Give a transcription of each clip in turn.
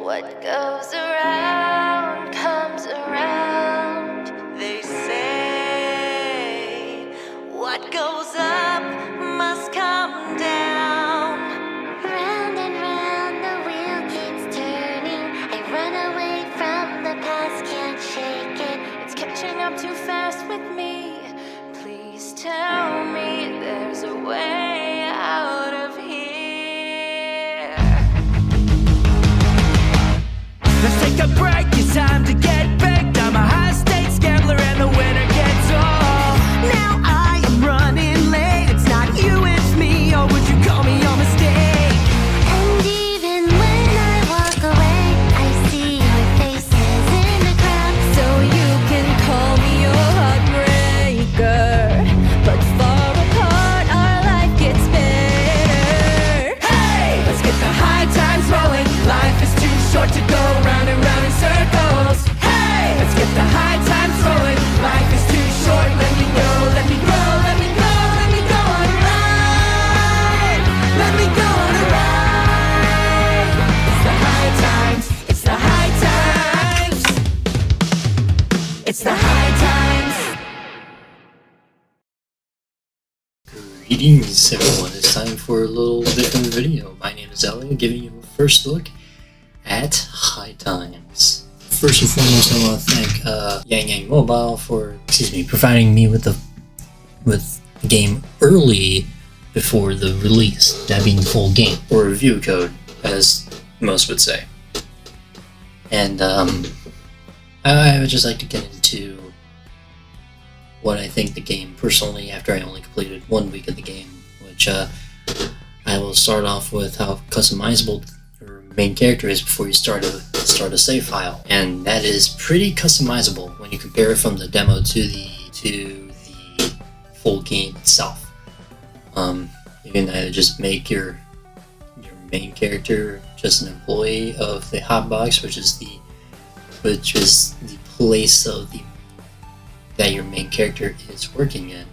What goes around comes around. They say what goes up must come down. Round and round the wheel keeps turning. I run away from the past, can't shake it. It's catching up too fast with me. Please tell me there's a way out of here. Let's take a break, it's time to get baked. I'm a high-stakes gambler and the winner gets all. Now I am running late, it's not you, it's me, or would you call me your mistake? And even when I walk away, I see your faces in the crowd. So you can call me your heartbreaker, but far apart our life gets better. Hey, let's get the high times rolling. Life is too short to go round and round in circles. Hey, let's get the high times rolling. Life is too short, let me go, let me go, let me go, let me go on a ride. Let me go on a ride. It's the high times, it's the high times. It's the high times. Greetings everyone, it's time for a little different video. My name is Elliott, giving you a first look at High Times. First and foremost, I want to thank Yangyang Mobile for, providing me with the game early before the release, that being the full game, or review code, as most would say. And I would just like to get into what I think the game personally, after I only completed 1 week of the game, which I will start off with how customizable your main character is before you start a save file, and that is pretty customizable when you compare it from the demo to the full game itself. You can either just make your main character just an employee of the hotbox, which is the place of that your main character is working in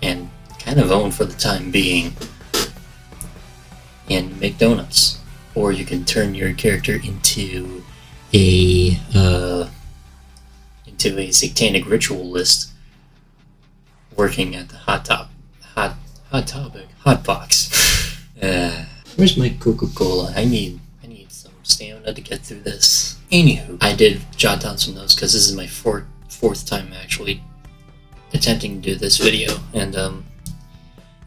and kind of own for the time being, and make donuts. Or you can turn your character into a satanic ritualist working at the hot box. Where's my Coca-Cola? I need some stamina to get through this. Anywho, I did jot down some notes because this is my fourth time actually attempting to do this video, and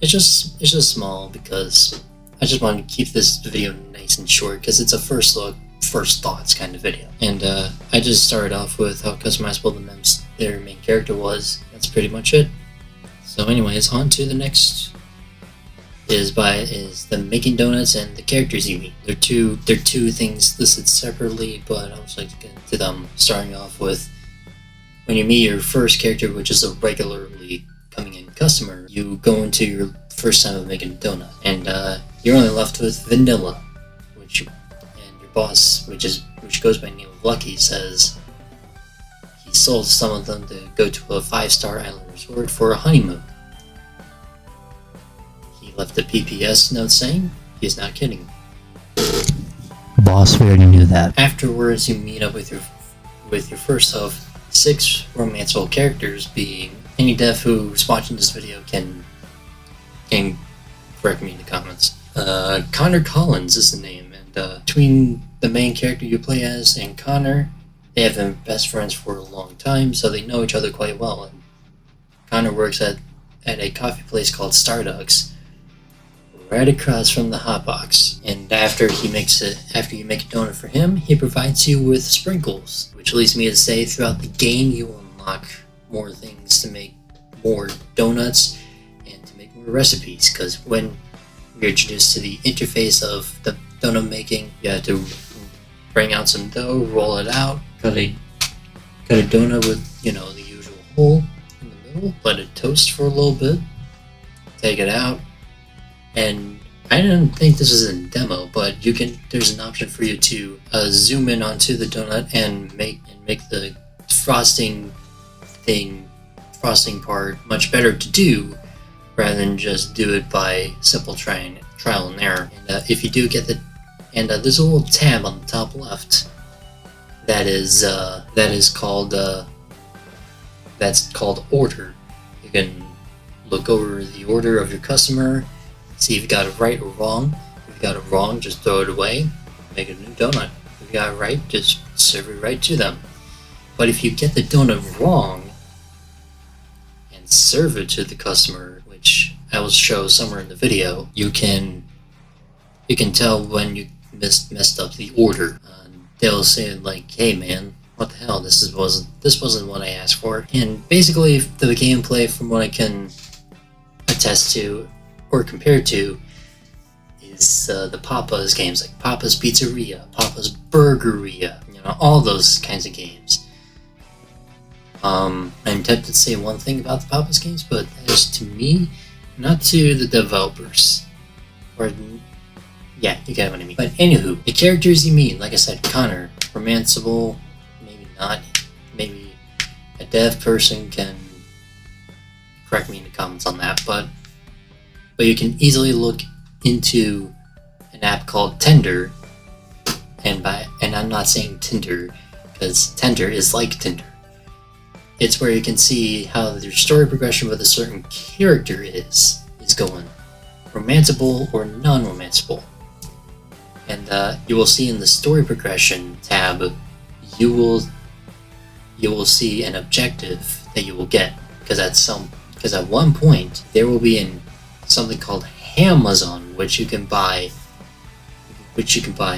it's just small because I just wanted to keep this video nice and short because it's a first look, first thoughts kind of video. And I just started off with how customizable their main character was. That's pretty much it. So anyways, on to the next is the making donuts and the characters you meet. They're two things listed separately, but I would like to get into them, starting off with when you meet your first character, which is a regularly coming in customer. You go into your first time of making a donut, and you're only left with vanilla, and your boss, which goes by the name of Lucky, says he sold some of them to go to a 5-star island resort for a honeymoon. He left a PPS note saying he's not kidding. Boss, we already knew that. Afterwards, you meet up with your first of 6 romanceable characters, being any dev who's watching this video can correct me in the comments. Connor Collins is the name, and between the main character you play as and Connor, they have been best friends for a long time, so they know each other quite well. And Connor works at a coffee place called Starbucks, right across from the hotbox. And after you make a donut for him, he provides you with sprinkles, which leads me to say throughout the game you will unlock more things to make more donuts and to make more recipes, because when you're introduced to the interface of the donut making, you have to bring out some dough, roll it out, cut a donut with the usual hole in the middle, let it toast for a little bit, take it out. And I didn't think this was in demo, but there's an option for you to zoom in onto the donut and make the frosting part much better to do, rather than just do it by simple trial and error. And if you do get the and there's a little tab on the top left that is called order. You can look over the order of your customer, see if you got it right or wrong. If you got it wrong, just throw it away, make a new donut. If you got it right, just serve it right to them. But if you get the donut wrong and serve it to the customer, which I will show somewhere in the video, you can tell when you messed up the order. They'll say like, "Hey man, what the hell? This wasn't what I asked for." And basically, the gameplay, from what I can attest to or compare to, is the Papa's games, like Papa's Pizzeria, Papa's Burgeria, all those kinds of games. I'm tempted to say one thing about the Papa's games, but that is to me, not to the developers. Or, yeah, you get what I mean. But anywho, the characters you meet, like I said, Connor, romanceable, maybe not, maybe a dev person can correct me in the comments on that, but you can easily look into an app called Tinder, and I'm not saying Tinder, because Tinder is like Tinder. It's where you can see how their story progression with a certain character is going, romanceable or non-romanceable. And you will see in the story progression tab, you will see an objective that you will get, because at one point there will be something called Hamazon, which you can buy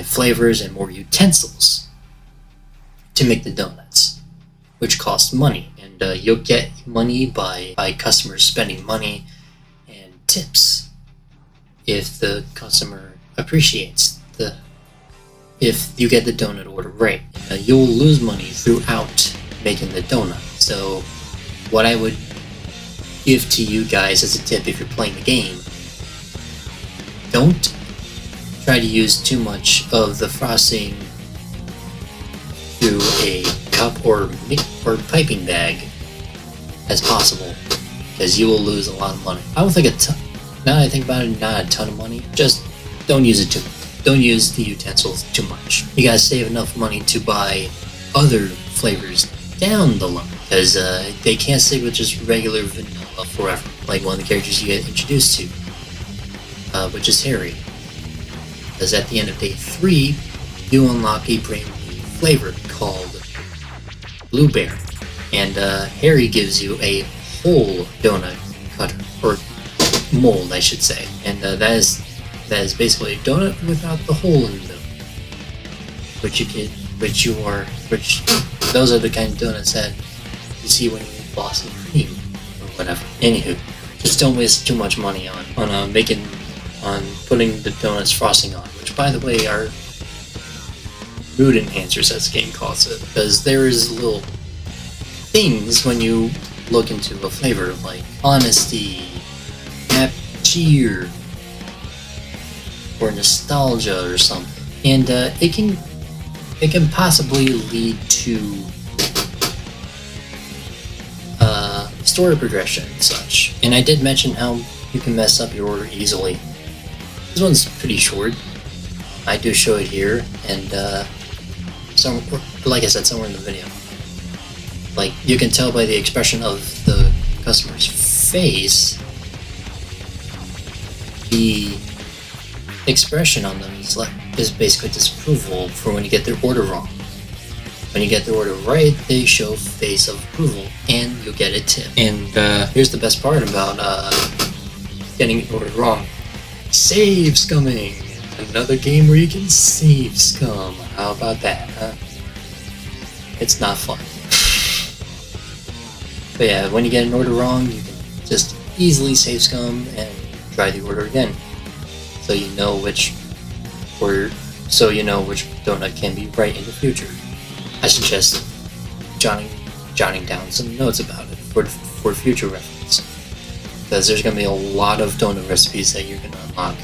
flavors and more utensils to make the donuts, which cost money, and you'll get money by customers spending money and tips if the customer appreciates if you get the donut order right. You'll lose money throughout making the donut. So what I would give to you guys as a tip if you're playing the game, don't try to use too much of the frosting through a cup or piping bag as possible, because you will lose a lot of money. I don't think now that I think about it, not a ton of money. Just don't use the utensils too much. You gotta save enough money to buy other flavors down the line, because they can't stick with just regular vanilla forever, like one of the characters you get introduced to, which is Harry. Because at the end of day 3, you unlock a brand new flavor called Blueberry, and Harry gives you a whole donut cutter, or mold, I should say, and that is basically a donut without the hole in the middle, which those are the kind of donuts that you see when you eat Boston cream or whatever. Anywho, just don't waste too much money on putting the donuts frosting on, which by the way are mood enhancers, as the game calls it, because there is little things when you look into a flavor like honesty, cheer, or nostalgia or something, and it can possibly lead to story progression and such. And I did mention how you can mess up your order easily. This one's pretty short. I do show it here, and like I said, somewhere in the video. Like, you can tell by the expression of the customer's face, the expression on them is basically disapproval for when you get their order wrong. When you get their order right, they show face of approval, and you'll get a tip. And here's the best part about getting an order wrong. Save scumming! Another game where you can save scum. How about that, huh? It's not fun. But yeah, when you get an order wrong, you can just easily save scum and try the order again. So you know which donut can be right in the future. I suggest jotting down some notes about it for future reference, because there's going to be a lot of donut recipes that you're going to unlock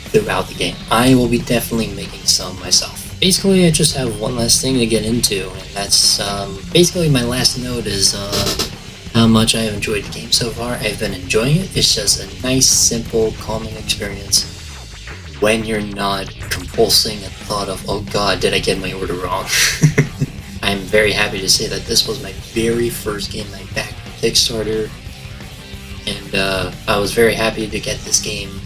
throughout the game. I will be definitely making some myself. Basically, I just have one last thing to get into, and that's basically my last note is how much I have enjoyed the game so far. I've been enjoying it. It's just a nice, simple, calming experience when you're not pulsing at the thought of, oh god, did I get my order wrong? I'm very happy to say that this was my very first game I backed on Kickstarter, and I was very happy to get this game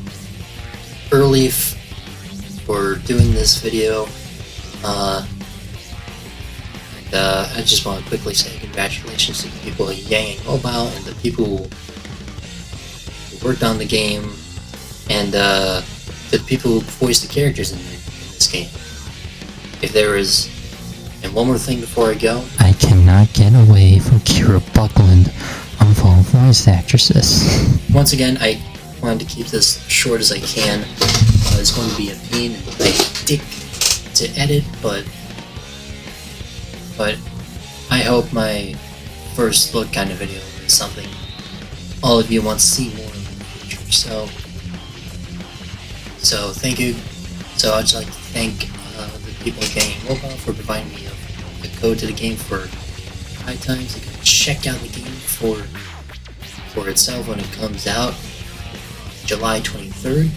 early for doing this video. I just want to quickly say congratulations to the people at Yangyang Mobile and the people who worked on the game, and to the people who voiced the characters in this game. If there is, and one more thing before I go, I cannot get away from Kira Buckland on all voice actresses. once again, I wanted to keep this short as I can. It's going to be a pain in my dick to edit, but I hope my first look kind of video is something all of you want to see more in the future. So thank you. So I'd just like to thank the people at Yangyang Mobile for providing me the code to the game for high times. You can check out the game for itself when it comes out July 23rd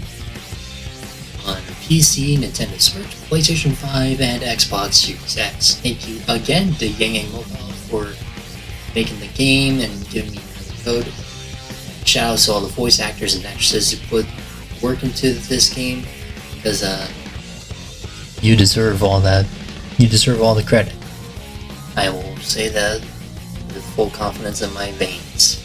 on PC, Nintendo Switch, PlayStation 5, and Xbox Series X. Thank you again to Yangyang Mobile for making the game and giving me the code. Shout out to all the voice actors and actresses who put work into this game, because you deserve all that. You deserve all the credit. I will say that with full confidence in my veins,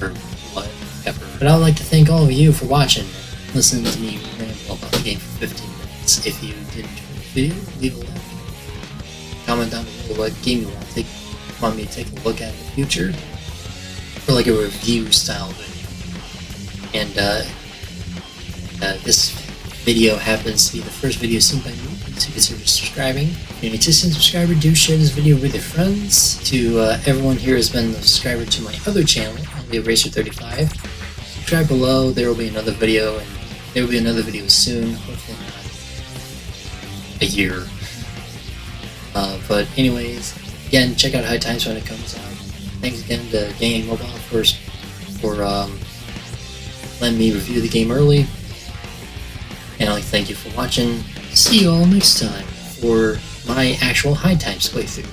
or whatever. But I would like to thank all of you for watching, listening to me ramble about the game for 15 minutes. If you did enjoy the video, leave a like. Comment down below what game you want me to take a look at in the future, or like a review style video. And this video happens to be the first video seen by me, so consider subscribing. If you're an existing subscriber, do share this video with your friends. To everyone here who's been a subscriber to my other channel, Elliott Racer 35, subscribe below. There will be another video, and there will be another video soon. Hopefully not a year. But anyways, again, check out High Times when it comes out. Thanks again to Yangyang Mobile for letting me review the game early. And I'd like to thank you for watching. See you all next time for my actual High Times playthrough.